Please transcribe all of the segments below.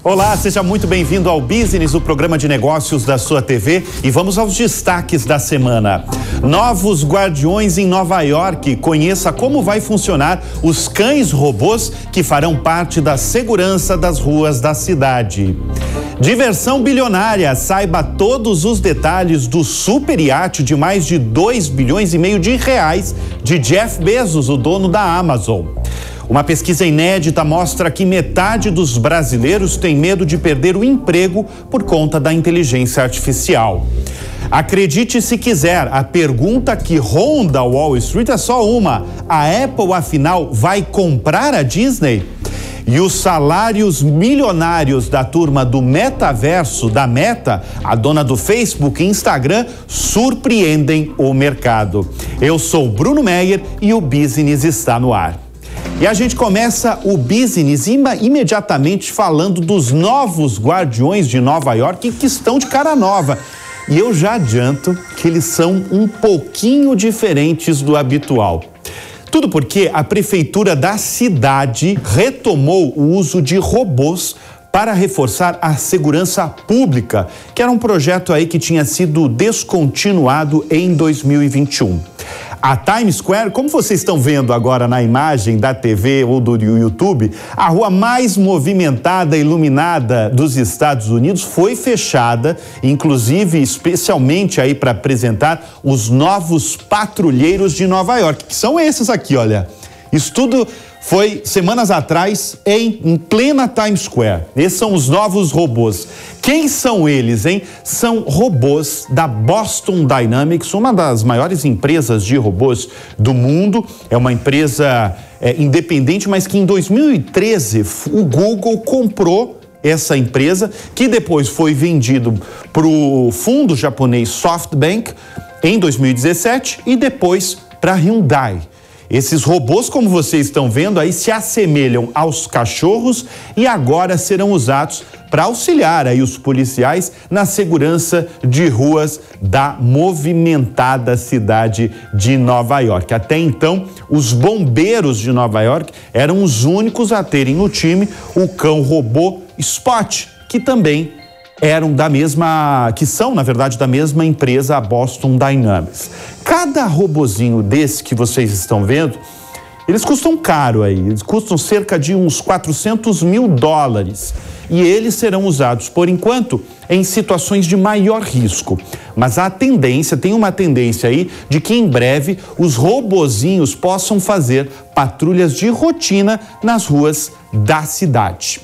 Olá, seja muito bem-vindo ao Business, o programa de negócios da sua TV, e vamos aos destaques da semana. Novos guardiões em Nova York. Conheça como vai funcionar os cães robôs que farão parte da segurança das ruas da cidade. Diversão bilionária. Saiba todos os detalhes do super iate de mais de 2,5 bilhões de reais de Jeff Bezos, o dono da Amazon. Uma pesquisa inédita mostra que metade dos brasileiros tem medo de perder o emprego por conta da inteligência artificial. Acredite se quiser, a pergunta que ronda Wall Street é só uma: a Apple, afinal, vai comprar a Disney? E os salários milionários da turma do metaverso da Meta, a dona do Facebook e Instagram, surpreendem o mercado. Eu sou Bruno Meyer e o Business está no ar. E a gente começa o Business imediatamente falando dos novos guardiões de Nova York que estão de cara nova. E eu já adianto que eles são um pouquinho diferentes do habitual. Tudo porque a prefeitura da cidade retomou o uso de robôs para reforçar a segurança pública, que era um projeto aí que tinha sido descontinuado em 2021. A Times Square, como vocês estão vendo agora na imagem da TV ou do YouTube, a rua mais movimentada e iluminada dos Estados Unidos foi fechada, inclusive especialmente aí para apresentar os novos patrulheiros de Nova York, que são esses aqui, olha. Isso tudo foi semanas atrás em plena Times Square. Esses são os novos robôs. Quem são eles, hein? São robôs da Boston Dynamics, uma das maiores empresas de robôs do mundo. É uma empresa independente, mas que em 2013 o Google comprou essa empresa, que depois foi vendido para o fundo japonês SoftBank em 2017 e depois para a Hyundai. Esses robôs, como vocês estão vendo aí, se assemelham aos cachorros e agora serão usados para auxiliar aí os policiais na segurança de ruas da movimentada cidade de Nova York. Até então, os bombeiros de Nova York eram os únicos a terem no time o cão robô Spot, que também são, na verdade, da mesma empresa, a Boston Dynamics. Cada robozinho desse que vocês estão vendo, eles custam caro aí, eles custam cerca de uns $400 mil. E eles serão usados, por enquanto, em situações de maior risco. Mas tem uma tendência aí de que em breve os robozinhos possam fazer patrulhas de rotina nas ruas da cidade.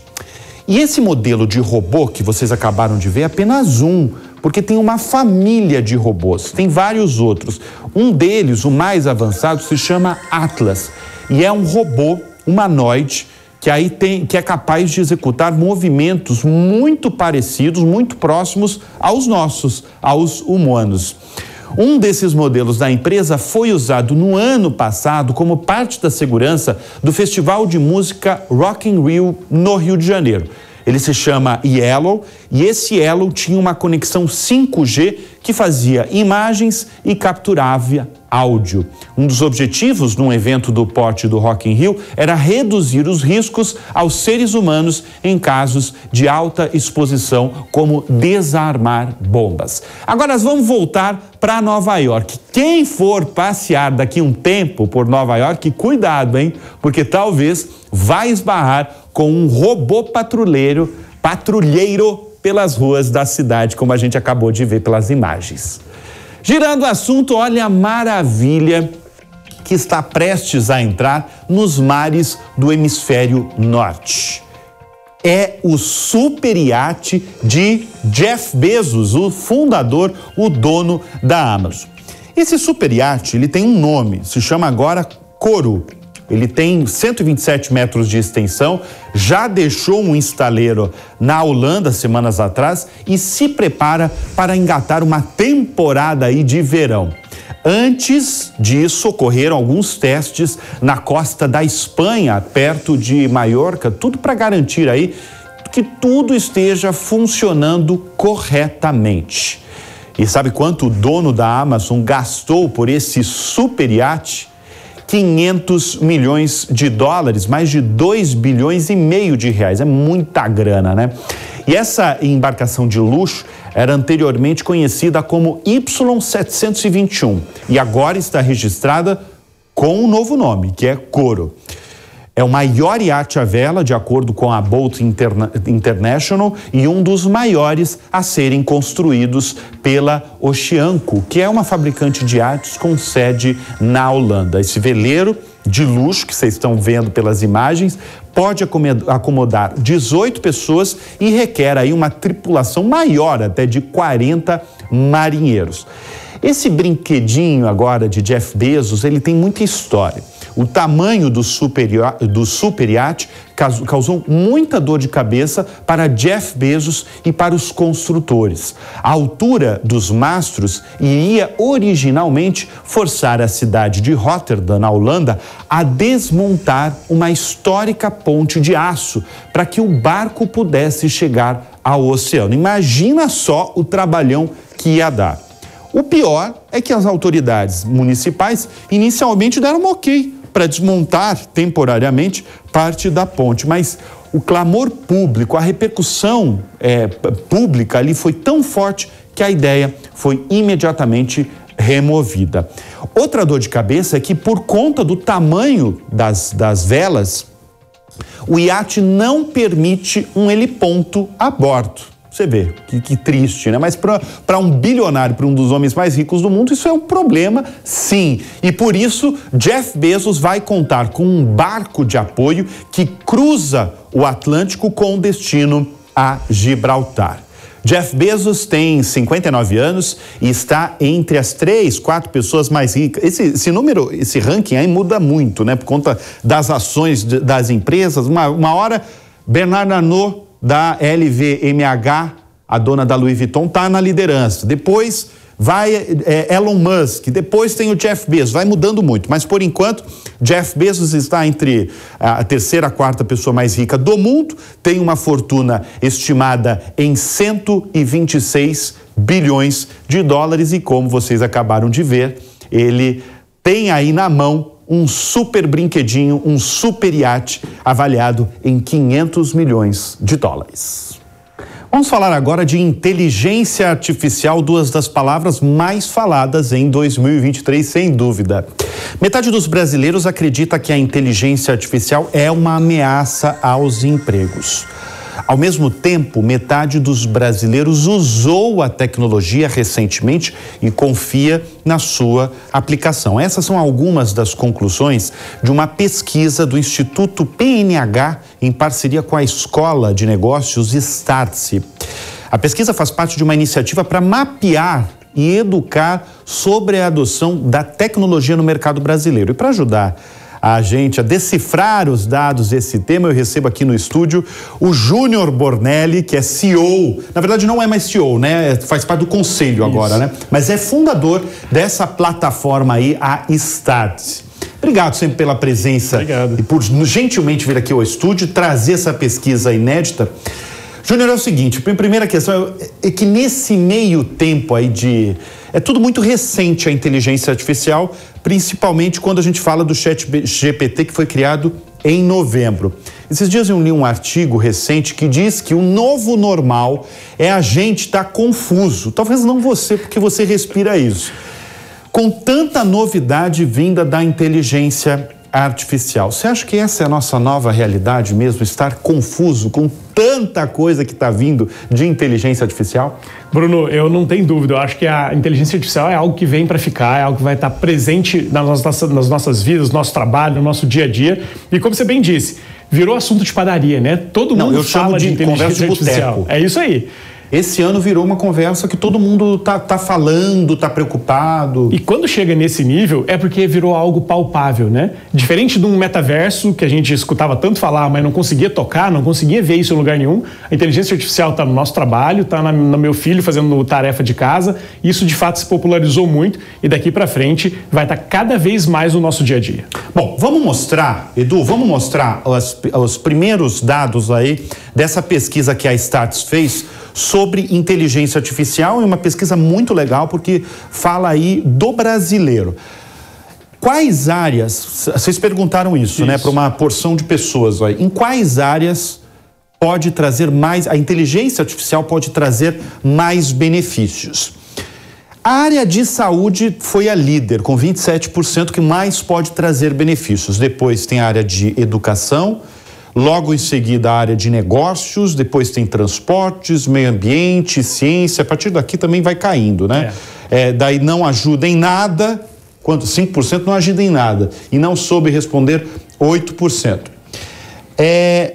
E esse modelo de robô que vocês acabaram de ver é apenas um, porque tem uma família de robôs, tem vários outros. Um deles, o mais avançado, se chama Atlas e é um robô humanoide que é capaz de executar movimentos muito parecidos, muito próximos aos nossos, aos humanos. Um desses modelos da empresa foi usado no ano passado como parte da segurança do Festival de Música Rock in Rio, no Rio de Janeiro. Ele se chama Yellow e esse Yellow tinha uma conexão 5G que fazia imagens e capturava áudio. Um dos objetivos num evento do porte do Rock in Rio era reduzir os riscos aos seres humanos em casos de alta exposição, como desarmar bombas. Agora nós vamos voltar para Nova York. Quem for passear daqui um tempo por Nova York, cuidado, hein? Porque talvez vai esbarrar com um robô patrulheiro pelas ruas da cidade, como a gente acabou de ver pelas imagens. Girando o assunto, olha a maravilha que está prestes a entrar nos mares do hemisfério norte. É o super iate de Jeff Bezos, o fundador, o dono da Amazon. Esse super iate, ele tem um nome, se chama agora Koru. Ele tem 127 metros de extensão, já deixou um estaleiro na Holanda semanas atrás e se prepara para engatar uma temporada aí de verão. Antes disso, ocorreram alguns testes na costa da Espanha, perto de Maiorca, tudo para garantir aí que tudo esteja funcionando corretamente. E sabe quanto o dono da Amazon gastou por esse super iate? 500 milhões de dólares, mais de 2,5 bilhões de reais. É muita grana, né? E essa embarcação de luxo era anteriormente conhecida como Y721 e agora está registrada com um novo nome, que é Coro. É o maior iate à vela, de acordo com a Boat International, e um dos maiores a serem construídos pela Oceanco, que é uma fabricante de iates com sede na Holanda. Esse veleiro de luxo que vocês estão vendo pelas imagens pode acomodar 18 pessoas e requer aí uma tripulação maior, até de 40 marinheiros. Esse brinquedinho agora de Jeff Bezos, ele tem muita história. O tamanho do super iate causou muita dor de cabeça para Jeff Bezos e para os construtores. A altura dos mastros iria originalmente forçar a cidade de Rotterdam, na Holanda, a desmontar uma histórica ponte de aço para que o barco pudesse chegar ao oceano. Imagina só o trabalhão que ia dar. O pior é que as autoridades municipais inicialmente deram um ok para desmontar temporariamente parte da ponte, mas o clamor público, a repercussão pública ali foi tão forte que a ideia foi imediatamente removida. Outra dor de cabeça é que, por conta do tamanho das velas, o iate não permite um heliponto a bordo. Você vê, que triste, né? Mas para um bilionário, para um dos homens mais ricos do mundo, isso é um problema, sim. E por isso, Jeff Bezos vai contar com um barco de apoio que cruza o Atlântico com destino a Gibraltar. Jeff Bezos tem 59 anos e está entre as 3, 4 pessoas mais ricas. Esse número, esse ranking aí muda muito, né? Por conta das ações das empresas. Uma hora, Bernard Arnault, da LVMH, a dona da Louis Vuitton, está na liderança. Depois vai Elon Musk, depois tem o Jeff Bezos, vai mudando muito. Mas, por enquanto, Jeff Bezos está entre a terceira, quarta pessoa mais rica do mundo, tem uma fortuna estimada em 126 bilhões de dólares e, como vocês acabaram de ver, ele tem aí na mão um super brinquedinho, um super iate avaliado em 500 milhões de dólares. Vamos falar agora de inteligência artificial, duas das palavras mais faladas em 2023, sem dúvida. Metade dos brasileiros acredita que a inteligência artificial é uma ameaça aos empregos. Ao mesmo tempo, metade dos brasileiros usou a tecnologia recentemente e confia na sua aplicação. Essas são algumas das conclusões de uma pesquisa do Instituto PNH em parceria com a Escola de Negócios Startse. A pesquisa faz parte de uma iniciativa para mapear e educar sobre a adoção da tecnologia no mercado brasileiro. E para ajudar a gente a decifrar os dados desse tema, eu recebo aqui no estúdio o Júnior Bornelli, que é CEO, na verdade não é mais CEO, né? Faz parte do conselho agora, né? Mas é fundador dessa plataforma aí, a Startse. Obrigado sempre pela presença. Obrigado. E por gentilmente vir aqui ao estúdio, trazer essa pesquisa inédita. Júnior, é o seguinte, a primeira questão é que nesse meio tempo aí é tudo muito recente a inteligência artificial, principalmente quando a gente fala do ChatGPT, que foi criado em novembro. Esses dias eu li um artigo recente que diz que o novo normal é a gente estar confuso. Talvez não você, porque você respira isso. Com tanta novidade vinda da inteligência artificial, você acha que essa é a nossa nova realidade mesmo, estar confuso com tanta coisa que está vindo de inteligência artificial? Bruno, eu não tenho dúvida, eu acho que a inteligência artificial é algo que vem para ficar, é algo que vai estar presente nas nossas vidas, no nosso trabalho, no nosso dia a dia, e como você bem disse, virou assunto de padaria, né? Todo mundo fala de inteligência artificial. É isso aí. Esse ano virou uma conversa que todo mundo tá falando, tá preocupado. E quando chega nesse nível é porque virou algo palpável, né? Diferente de um metaverso que a gente escutava tanto falar, mas não conseguia tocar, não conseguia ver isso em lugar nenhum. A inteligência artificial está no nosso trabalho, está no meu filho fazendo tarefa de casa. Isso de fato se popularizou muito e daqui para frente vai estar cada vez mais no nosso dia a dia. Bom, vamos mostrar, Edu, os primeiros dados aí dessa pesquisa que a Startse fez sobre inteligência artificial, e uma pesquisa muito legal porque fala aí do brasileiro. Quais áreas, vocês perguntaram isso, né, para uma porção de pessoas, ó, em quais áreas pode trazer mais, a inteligência artificial pode trazer mais benefícios? A área de saúde foi a líder, com 27% que mais pode trazer benefícios. Depois tem a área de educação, logo em seguida a área de negócios, depois tem transportes, meio ambiente, ciência, a partir daqui também vai caindo, né? Daí não ajuda em nada, quanto? 5% não ajuda em nada. E não soube responder 8%.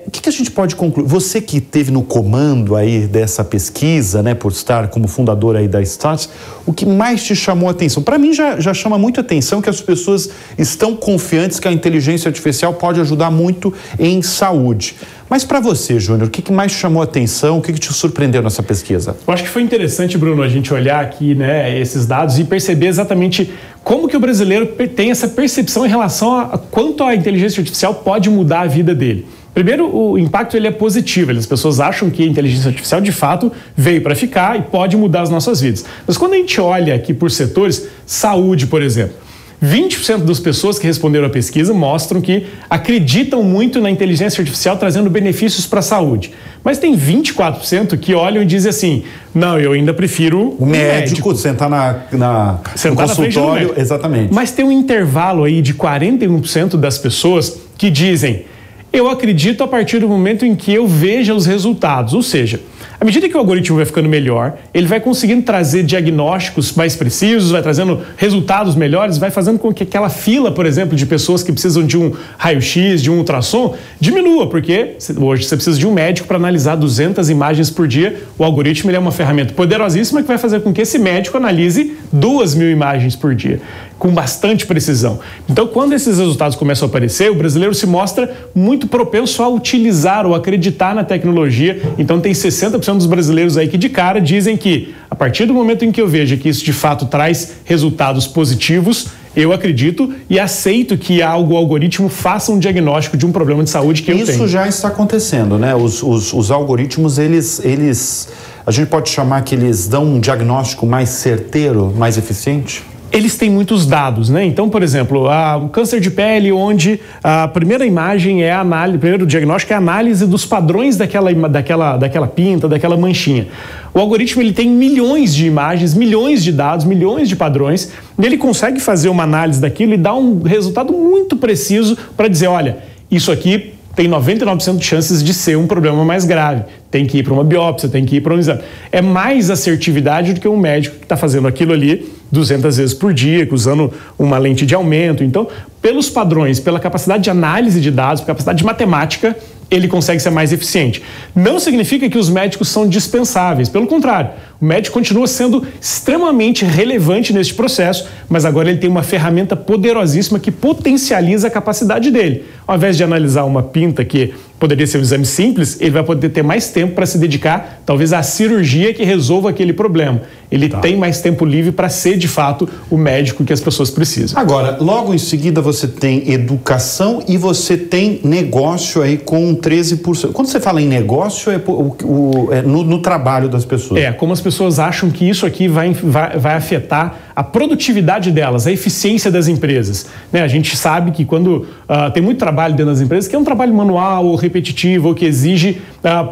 O que a gente pode concluir? Você que esteve no comando aí dessa pesquisa, né, por estar como fundador aí da Stats, o que mais te chamou a atenção? Para mim já chama muito a atenção que as pessoas estão confiantes que a inteligência artificial pode ajudar muito em saúde. Mas para você, Júnior, o que mais chamou a atenção? O que te surpreendeu nessa pesquisa? Eu acho que foi interessante, Bruno, a gente olhar aqui, né, esses dados e perceber exatamente como que o brasileiro tem essa percepção em relação a quanto a inteligência artificial pode mudar a vida dele. Primeiro, o impacto ele é positivo. As pessoas acham que a inteligência artificial, de fato, veio para ficar e pode mudar as nossas vidas. Mas quando a gente olha aqui por setores, saúde, por exemplo, 20% das pessoas que responderam à pesquisa mostram que acreditam muito na inteligência artificial trazendo benefícios para a saúde. Mas tem 24% que olham e dizem assim, não, eu ainda prefiro o médico sentar no consultório, exatamente. Mas tem um intervalo aí de 41% das pessoas que dizem, eu acredito a partir do momento em que eu veja os resultados, ou seja, à medida que o algoritmo vai ficando melhor, ele vai conseguindo trazer diagnósticos mais precisos, vai trazendo resultados melhores, vai fazendo com que aquela fila, por exemplo, de pessoas que precisam de um raio-x, de um ultrassom, diminua, porque hoje você precisa de um médico para analisar 200 imagens por dia. O algoritmo ele é uma ferramenta poderosíssima que vai fazer com que esse médico analise 2.000 imagens por dia, com bastante precisão. Então, quando esses resultados começam a aparecer, o brasileiro se mostra muito propenso a utilizar ou acreditar na tecnologia. Então, tem 60% dos brasileiros aí que de cara dizem que, a partir do momento em que eu vejo que isso de fato traz resultados positivos, eu acredito e aceito que o algoritmo faça um diagnóstico de um problema de saúde que eu tenho. Isso já está acontecendo, né? Os algoritmos, a gente pode chamar que eles dão um diagnóstico mais certeiro, mais eficiente? Eles têm muitos dados, né? Então, por exemplo, o câncer de pele, onde a primeira imagem é a análise, o primeiro diagnóstico é a análise dos padrões daquela pinta, daquela manchinha. O algoritmo ele tem milhões de imagens, milhões de dados, milhões de padrões, e ele consegue fazer uma análise daquilo e dar um resultado muito preciso para dizer, olha, isso aqui tem 99% de chances de ser um problema mais grave. Tem que ir para uma biópsia, tem que ir para um exame. É mais assertividade do que um médico que está fazendo aquilo ali 200 vezes por dia, usando uma lente de aumento. Então, pelos padrões, pela capacidade de análise de dados, pela capacidade de matemática, ele consegue ser mais eficiente. Não significa que os médicos são dispensáveis, pelo contrário, o médico continua sendo extremamente relevante neste processo, mas agora ele tem uma ferramenta poderosíssima que potencializa a capacidade dele. Ao invés de analisar uma pinta que poderia ser um exame simples, ele vai poder ter mais tempo para se dedicar, talvez, à cirurgia que resolva aquele problema. Ele tem mais tempo livre para ser, de fato, o médico que as pessoas precisam. Agora, logo em seguida você tem educação e você tem negócio aí com 13%. Quando você fala em negócio, é no trabalho das pessoas. Como as pessoas acham que isso aqui vai afetar a produtividade delas, a eficiência das empresas. Né? A gente sabe que quando tem muito trabalho dentro das empresas, que é um trabalho manual ou repetitivo, ou que exige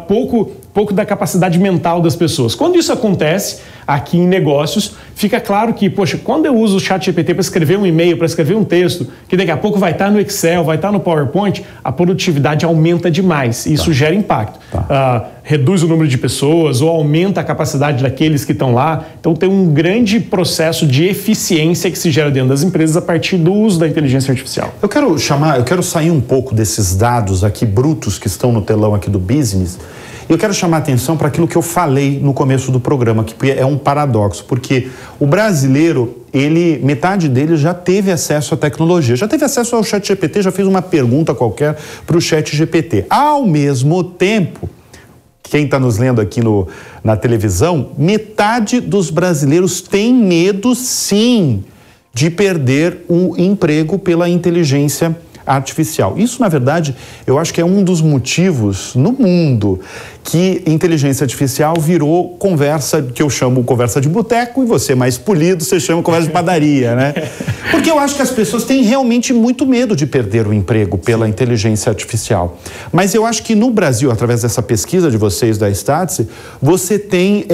pouco da capacidade mental das pessoas. Quando isso acontece aqui em negócios, fica claro que, poxa, quando eu uso o ChatGPT para escrever um e-mail, para escrever um texto, que daqui a pouco vai estar no Excel, vai estar no PowerPoint, a produtividade aumenta demais. E isso gera impacto. Reduz o número de pessoas ou aumenta a capacidade daqueles que estão lá. Então tem um grande processo de eficiência que se gera dentro das empresas a partir do uso da inteligência artificial. Eu quero sair um pouco desses dados aqui brutos que estão no telão aqui do Business. Eu quero chamar a atenção para aquilo que eu falei no começo do programa, que é um paradoxo, porque o brasileiro, metade dele já teve acesso à tecnologia, já teve acesso ao ChatGPT, já fez uma pergunta qualquer para o ChatGPT. Ao mesmo tempo, quem está nos lendo aqui na televisão, metade dos brasileiros tem medo, sim, de perder um emprego pela inteligência artificial. Isso, na verdade, eu acho que é um dos motivos no mundo que inteligência artificial virou conversa, que eu chamo conversa de boteco, e você mais polido, você chama conversa de padaria, né? Porque eu acho que as pessoas têm realmente muito medo de perder o emprego pela inteligência artificial. Mas eu acho que no Brasil, através dessa pesquisa de vocês da Statse, você tem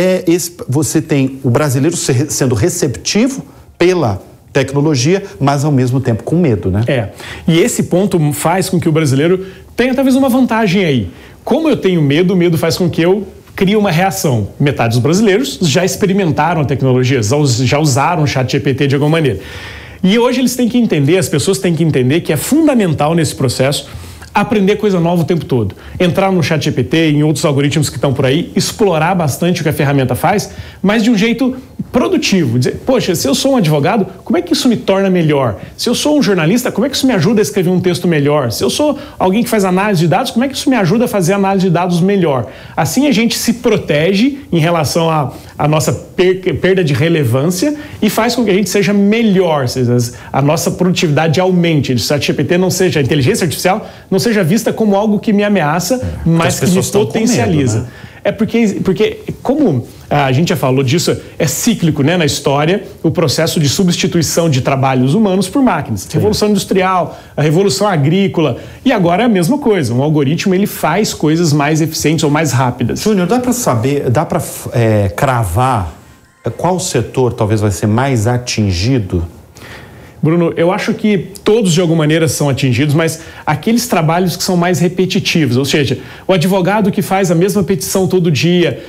o brasileiro sendo receptivo pela tecnologia, mas ao mesmo tempo com medo, né? E esse ponto faz com que o brasileiro tenha talvez uma vantagem aí. Como eu tenho medo, o medo faz com que eu crie uma reação. Metade dos brasileiros já experimentaram a tecnologia, já usaram o ChatGPT de alguma maneira. E hoje eles têm que entender, as pessoas têm que entender que é fundamental nesse processo aprender coisa nova o tempo todo. Entrar no ChatGPT, em outros algoritmos que estão por aí, explorar bastante o que a ferramenta faz, mas de um jeito produtivo. Dizer, poxa, se eu sou um advogado, como é que isso me torna melhor? Se eu sou um jornalista, como é que isso me ajuda a escrever um texto melhor? Se eu sou alguém que faz análise de dados, como é que isso me ajuda a fazer análise de dados melhor? Assim a gente se protege em relação à nossa perda de relevância e faz com que a gente seja melhor, ou seja, a nossa produtividade aumente. O ChatGPT não seja, a inteligência artificial não seja vista como algo que me ameaça, mas que me potencializa. Medo, né? Porque como a gente já falou disso, é cíclico, né, na história, o processo de substituição de trabalhos humanos por máquinas. Sim. Revolução industrial, a revolução agrícola, e agora é a mesma coisa. Um algoritmo, ele faz coisas mais eficientes ou mais rápidas. Júnior, dá para saber, dá para cravar qual setor talvez vai ser mais atingido? Bruno, eu acho que todos de alguma maneira são atingidos, mas aqueles trabalhos que são mais repetitivos, ou seja, o advogado que faz a mesma petição todo dia,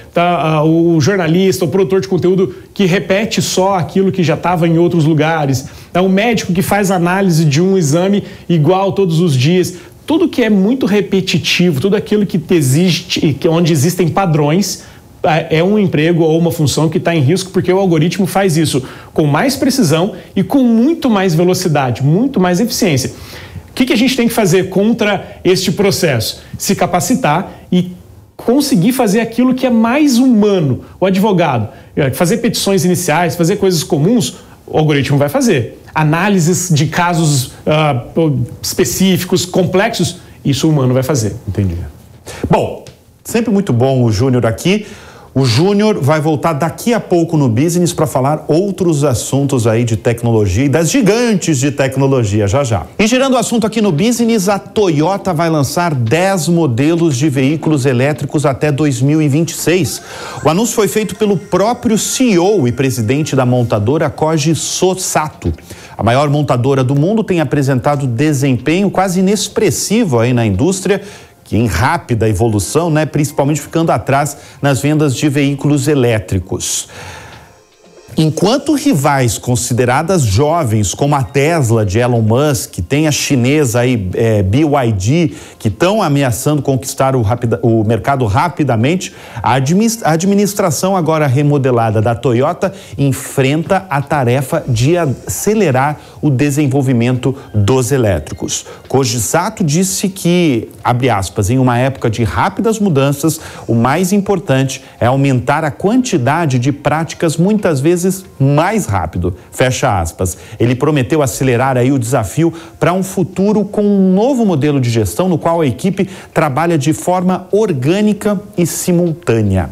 o jornalista, o produtor de conteúdo que repete só aquilo que já estava em outros lugares, o médico que faz análise de um exame igual todos os dias. Tudo que é muito repetitivo, tudo aquilo que existe, onde existem padrões, é um emprego ou uma função que está em risco, porque o algoritmo faz isso com mais precisão e com muito mais velocidade, muito mais eficiência. O que a gente tem que fazer contra este processo? Se capacitar e conseguir fazer aquilo que é mais humano. O advogado, fazer petições iniciais, fazer coisas comuns, o algoritmo vai fazer. Análises de casos específicos, complexos, isso o humano vai fazer. Entendi. Bom, sempre muito bom o Júnior aqui. O Júnior vai voltar daqui a pouco no Business para falar outros assuntos aí de tecnologia e das gigantes de tecnologia, já. E girando o assunto aqui no Business, a Toyota vai lançar 10 modelos de veículos elétricos até 2026. O anúncio foi feito pelo próprio CEO e presidente da montadora, Koji Sato. A maior montadora do mundo tem apresentado desempenho quase inexpressivo aí na indústria, que em rápida evolução, né, principalmente ficando atrás nas vendas de veículos elétricos. Enquanto rivais consideradas jovens, como a Tesla de Elon Musk, tem a chinesa aí, BYD, que estão ameaçando conquistar o mercado rapidamente, a administração agora remodelada da Toyota enfrenta a tarefa de acelerar o desenvolvimento dos elétricos. Koji Sato disse que, abre aspas, em uma época de rápidas mudanças, o mais importante é aumentar a quantidade de práticas muitas vezes mais rápido, fecha aspas. Ele prometeu acelerar aí o desafio para um futuro com um novo modelo de gestão no qual a equipe trabalha de forma orgânica e simultânea.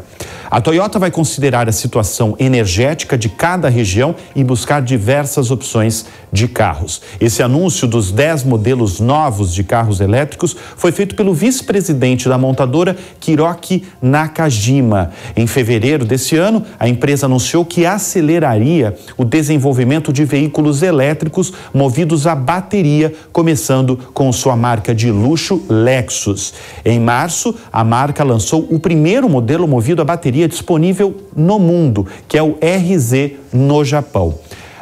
A Toyota vai considerar a situação energética de cada região e buscar diversas opções de carros. Esse anúncio dos 10 modelos novos de carros elétricos foi feito pelo vice-presidente da montadora, Kiroki Nakajima. Em fevereiro desse ano, a empresa anunciou que aceleraria o desenvolvimento de veículos elétricos movidos a bateria, começando com sua marca de luxo Lexus. Em março, a marca lançou o primeiro modelo movido a bateria disponível no mundo, que é o RZ no Japão.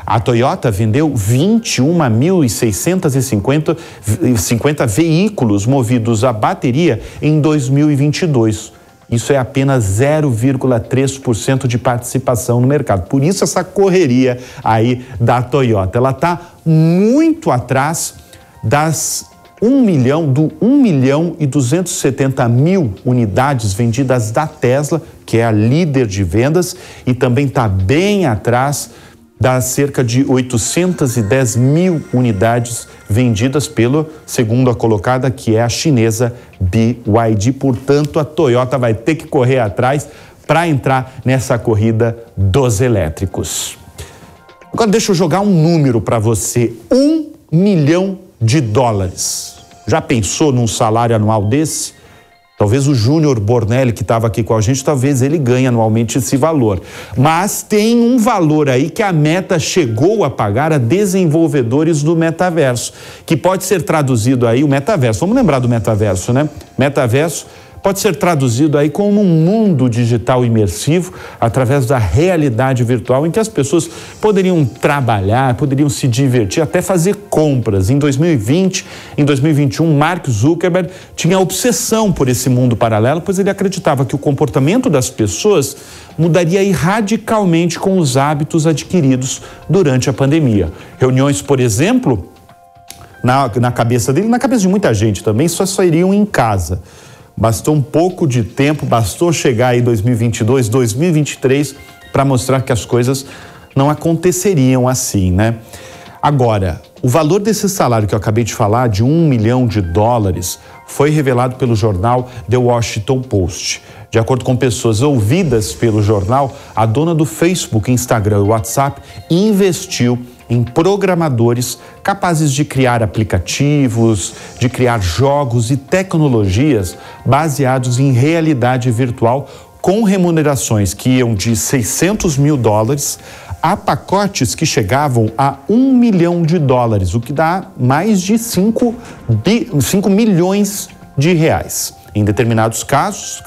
A Toyota vendeu 21.650 veículos movidos a bateria em 2022. Isso é apenas 0,3% de participação no mercado. Por isso essa correria aí da Toyota. Ela está muito atrás das 1.270.000 unidades vendidas da Tesla, que é a líder de vendas, e também está bem atrás das cerca de 810.000 unidades vendidas pela segunda colocada, que é a chinesa BYD. Portanto, a Toyota vai ter que correr atrás para entrar nessa corrida dos elétricos. Agora deixa eu jogar um número para você, $1 milhão. Já pensou num salário anual desse? Talvez o Júnior Bornelli, que estava aqui com a gente, talvez ele ganhe anualmente esse valor. Mas tem um valor aí que a Meta chegou a pagar a desenvolvedores do metaverso, que pode ser traduzido aí, o metaverso, vamos lembrar do metaverso, né? Metaverso pode ser traduzido aí como um mundo digital imersivo através da realidade virtual em que as pessoas poderiam trabalhar, poderiam se divertir, até fazer compras. Em 2020, em 2021, Mark Zuckerberg tinha obsessão por esse mundo paralelo, pois ele acreditava que o comportamento das pessoas mudaria aí radicalmente com os hábitos adquiridos durante a pandemia. Reuniões, por exemplo, na cabeça dele, na cabeça de muita gente também, só sairiam em casa. Bastou um pouco de tempo, bastou chegar aí 2022, 2023 para mostrar que as coisas não aconteceriam assim, né? Agora, o valor desse salário que eu acabei de falar, de $1 milhão, foi revelado pelo jornal The Washington Post. De acordo com pessoas ouvidas pelo jornal, a dona do Facebook, Instagram e WhatsApp investiu em programadores capazes de criar aplicativos, de criar jogos e tecnologias baseados em realidade virtual, com remunerações que iam de $600 mil a pacotes que chegavam a $1 milhão, o que dá mais de 5 milhões de reais. Em determinados casos,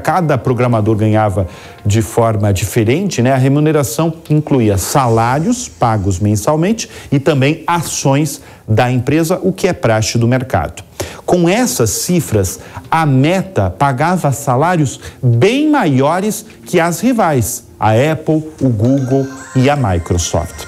cada programador ganhava de forma diferente, né? A remuneração incluía salários pagos mensalmente e também ações da empresa, o que é praxe do mercado. Com essas cifras, a Meta pagava salários bem maiores que as rivais, a Apple, o Google e a Microsoft.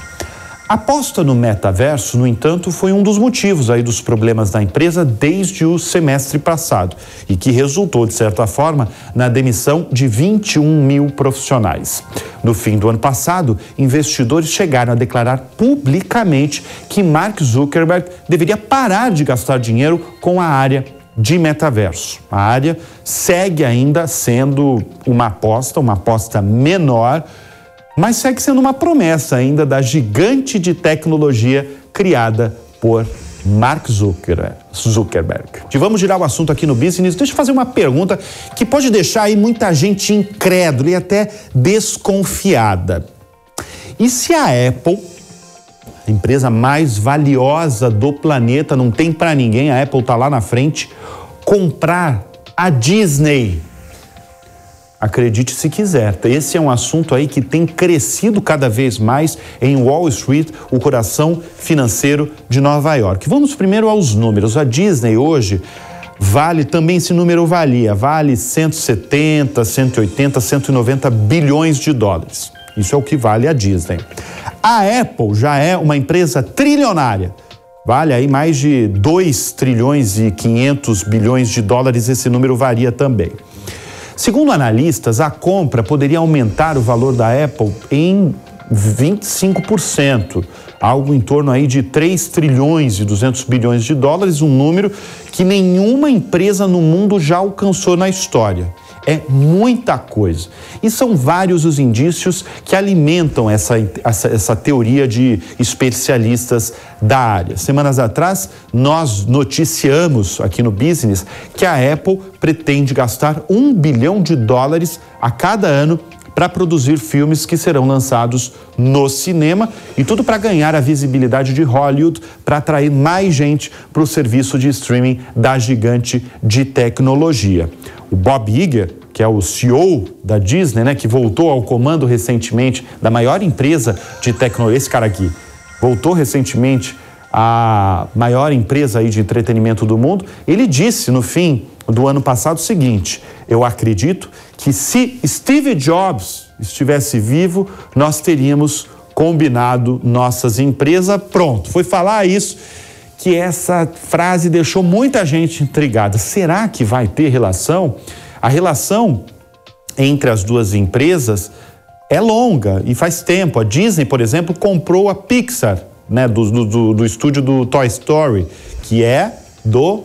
A aposta no metaverso, no entanto, foi um dos motivos aí dos problemas da empresa desde o semestre passado e que resultou, de certa forma, na demissão de 21 mil profissionais. No fim do ano passado, investidores chegaram a declarar publicamente que Mark Zuckerberg deveria parar de gastar dinheiro com a área de metaverso. A área segue ainda sendo uma aposta menor, mas segue sendo uma promessa ainda da gigante de tecnologia criada por Mark Zuckerberg. E vamos girar o assunto aqui no Business. Deixa eu fazer uma pergunta que pode deixar aí muita gente incrédula e até desconfiada. E se a Apple, a empresa mais valiosa do planeta, não tem para ninguém, a Apple está lá na frente, comprar a Disney? Acredite se quiser, esse é um assunto aí que tem crescido cada vez mais em Wall Street, o coração financeiro de Nova York. Vamos primeiro aos números. A Disney hoje vale, também esse número vale 170, 180, 190 bilhões de dólares. Isso é o que vale a Disney. A Apple já é uma empresa trilionária. Vale aí mais de 2 trilhões e 500 bilhões de dólares, esse número varia também. Segundo analistas, a compra poderia aumentar o valor da Apple em 25%, algo em torno aí de 3 trilhões e 200 bilhões de dólares, um número que nenhuma empresa no mundo já alcançou na história. É muita coisa. E são vários os indícios que alimentam essa teoria de especialistas da área. Semanas atrás, nós noticiamos aqui no Business que a Apple pretende gastar $1 bilhão a cada ano para produzir filmes que serão lançados no cinema, e tudo para ganhar a visibilidade de Hollywood, para atrair mais gente para o serviço de streaming da gigante de tecnologia. O Bob Iger, que é o CEO da Disney, né, que voltou ao comando recentemente da maior empresa de tecnologia, esse cara aqui, voltou recentemente à maior empresa aí de entretenimento do mundo, ele disse no fim do ano passado o seguinte: eu acredito que se Steve Jobs estivesse vivo, nós teríamos combinado nossas empresas. Pronto, foi falar isso, que essa frase deixou muita gente intrigada. Será que vai ter relação? A relação entre as duas empresas é longa e faz tempo. A Disney, por exemplo, comprou a Pixar né, do estúdio do Toy Story, que é do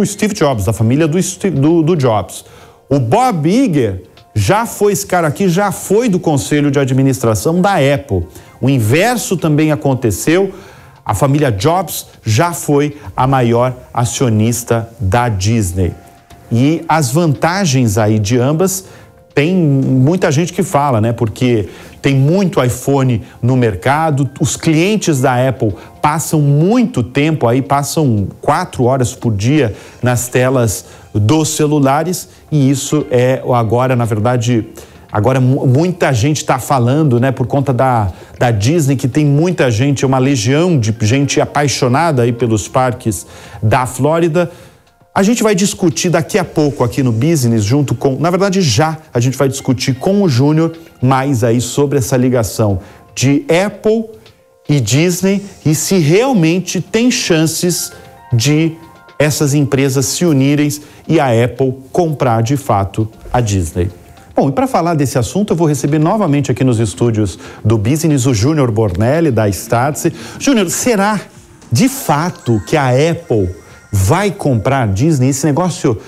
Steve Jobs, da família do Jobs. O Bob Iger esse cara aqui já foi do conselho de administração da Apple. O inverso também aconteceu. A família Jobs já foi a maior acionista da Disney. E as vantagens aí de ambas, tem muita gente que fala, né? Porque tem muito iPhone no mercado, os clientes da Apple passam muito tempo aí, passam 4 horas por dia nas telas dos celulares, e isso agora, na verdade, muita gente está falando, né, por conta da Disney, que tem muita gente, uma legião de gente apaixonada aí pelos parques da Flórida. A gente vai discutir daqui a pouco aqui no Business, na verdade a gente vai discutir com o Júnior mais aí sobre essa ligação de Apple e Disney e se realmente tem chances de essas empresas se unirem e a Apple comprar de fato a Disney. Bom, e para falar desse assunto, eu vou receber novamente aqui nos estúdios do Business o Júnior Bornelli, da Startse. Júnior, será de fato que a Apple vai comprar a Disney? Esse negócio,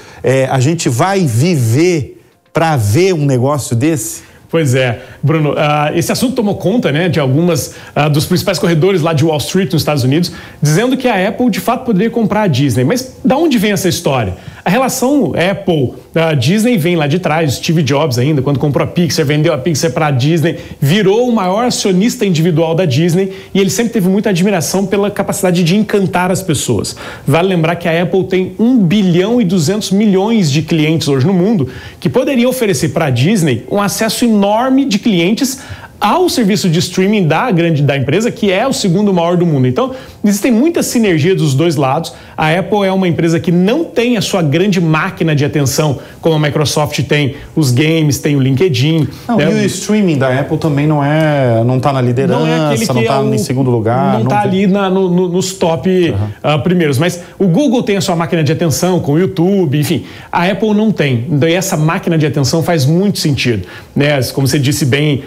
a gente vai viver para ver um negócio desse? Pois é, Bruno, esse assunto tomou conta, né, de algumas dos principais corredores lá de Wall Street nos Estados Unidos, dizendo que a Apple de fato poderia comprar a Disney. Mas da onde vem essa história? A relação Apple-Disney vem lá de trás. Steve Jobs ainda, quando comprou a Pixar, vendeu a Pixar para a Disney, virou o maior acionista individual da Disney e ele sempre teve muita admiração pela capacidade de encantar as pessoas. Vale lembrar que a Apple tem 1 bilhão e 200 milhões de clientes hoje no mundo que poderiam oferecer para a Disney um acesso enorme de clientes ao serviço de streaming da empresa, que é o segundo maior do mundo. Então, existem muitas sinergias dos dois lados. A Apple é uma empresa que não tem a sua grande máquina de atenção, como a Microsoft tem os games, tem o LinkedIn. Não, né? E o streaming da Apple também não está na liderança, não está em segundo lugar. Não está ali nos top primeiros. Mas o Google tem a sua máquina de atenção com o YouTube, enfim. A Apple não tem. Então, essa máquina de atenção faz muito sentido, né? Como você disse bem,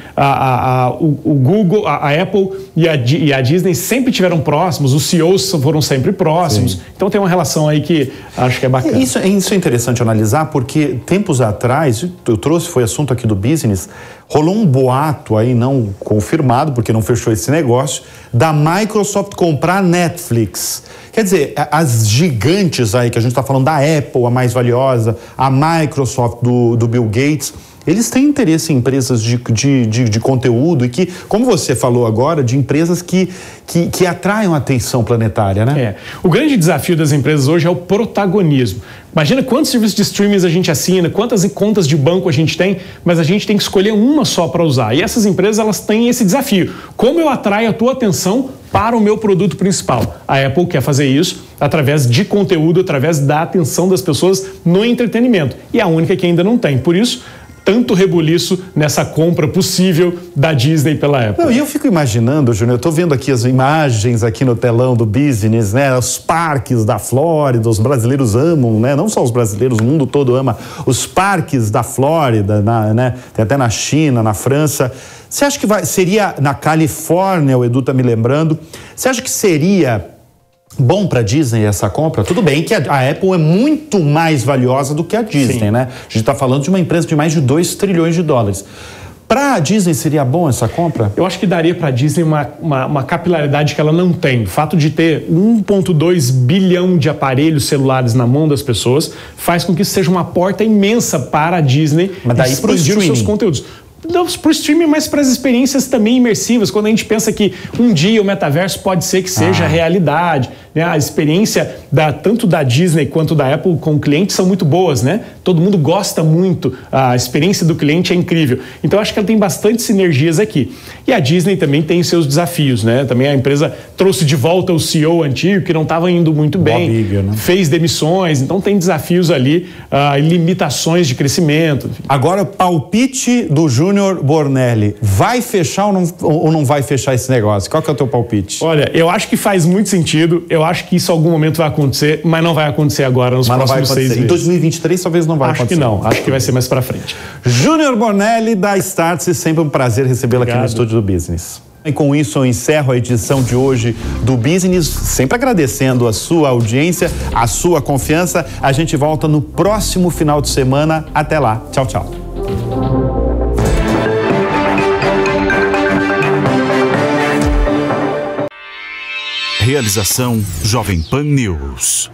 o Google, a Apple e a Disney sempre tiveram próximos, os CEOs foram sempre próximos. Sim. Então tem uma relação aí que acho que é bacana. Isso é interessante analisar, porque tempos atrás, foi assunto aqui do Business, rolou um boato aí não confirmado, porque não fechou esse negócio, da Microsoft comprar a Netflix. Quer dizer, as gigantes aí, que a gente está falando da Apple, a mais valiosa, a Microsoft do Bill Gates, eles têm interesse em empresas de conteúdo e que, como você falou agora, de empresas que atraiam a atenção planetária, né? O grande desafio das empresas hoje é o protagonismo. Imagina quantos serviços de streaming a gente assina, quantas contas de banco a gente tem, mas a gente tem que escolher uma só para usar. E essas empresas, elas têm esse desafio. Como eu atraio a tua atenção para o meu produto principal? A Apple quer fazer isso através de conteúdo, através da atenção das pessoas no entretenimento. E é a única que ainda não tem. Por isso, tanto rebuliço nessa compra possível da Disney pela Apple. E eu fico imaginando, Júnior, eu estou vendo aqui as imagens aqui no telão do Business, né? Os parques da Flórida, os brasileiros amam, né? Não só os brasileiros, o mundo todo ama os parques da Flórida, né? Tem até na China, na França. Você acha que seria na Califórnia, o Edu está me lembrando, você acha que seria bom para a Disney essa compra? Tudo bem que a Apple é muito mais valiosa do que a Disney, Sim. né? A gente está falando de uma empresa de mais de 2 trilhões de dólares. Para a Disney seria bom essa compra? Eu acho que daria para a Disney uma capilaridade que ela não tem. O fato de ter 1,2 bilhão de aparelhos celulares na mão das pessoas faz com que isso seja uma porta imensa para a Disney expandir os seus conteúdos. Não para o streaming, mas para as experiências também imersivas, quando a gente pensa que um dia o metaverso pode ser que seja realidade, né? A experiência tanto da Disney quanto da Apple com o cliente são muito boas, né? Todo mundo gosta muito, a experiência do cliente é incrível. Então acho que ela tem bastante sinergias aqui. E a Disney também tem seus desafios, né? Também a empresa trouxe de volta o CEO antigo, que não estava indo muito bem, Iger, né? Fez demissões, então tem desafios ali, limitações de crescimento. Agora, palpite do Júnior Bornelli, vai fechar ou não vai fechar esse negócio? Qual que é o teu palpite? Olha, eu acho que faz muito sentido, eu acho que isso em algum momento vai acontecer, mas não vai acontecer agora, nos próximos 6 meses. Em 2023 talvez não vai acontecer. Acho que não, acho que vai ser mais para frente. Júnior Bornelli da Startse, sempre um prazer recebê-lo aqui no estúdio do Business. E com isso eu encerro a edição de hoje do Business, sempre agradecendo a sua audiência, a sua confiança. A gente volta no próximo final de semana. Até lá. Tchau, tchau. Realização Jovem Pan News.